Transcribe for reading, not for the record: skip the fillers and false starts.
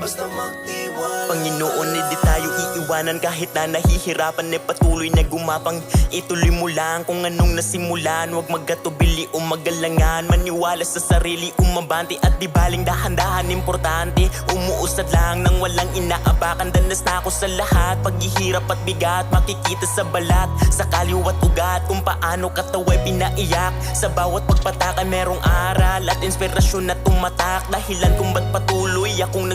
basta magtiwala. Panginoon, di tayo iiwanan kahit na nahihirapan, patuloy na gumapang. Ituloy mo lang kung anong nasimulan, huwag magkatubili o magalangan. Maniwala sa sarili, umabante at di baling dahan-dahan. Importante, umuusad lang nang walang inaapakan. Danas na ako sa lahat, paghihirap at bigat, makikita sa balat, sa kaliwat ugat, kung paano kataway pinaiyak. Sa bawat pagpataka merong aral at inspirasyon na tumatak, dahilan kung ba't patuloy akong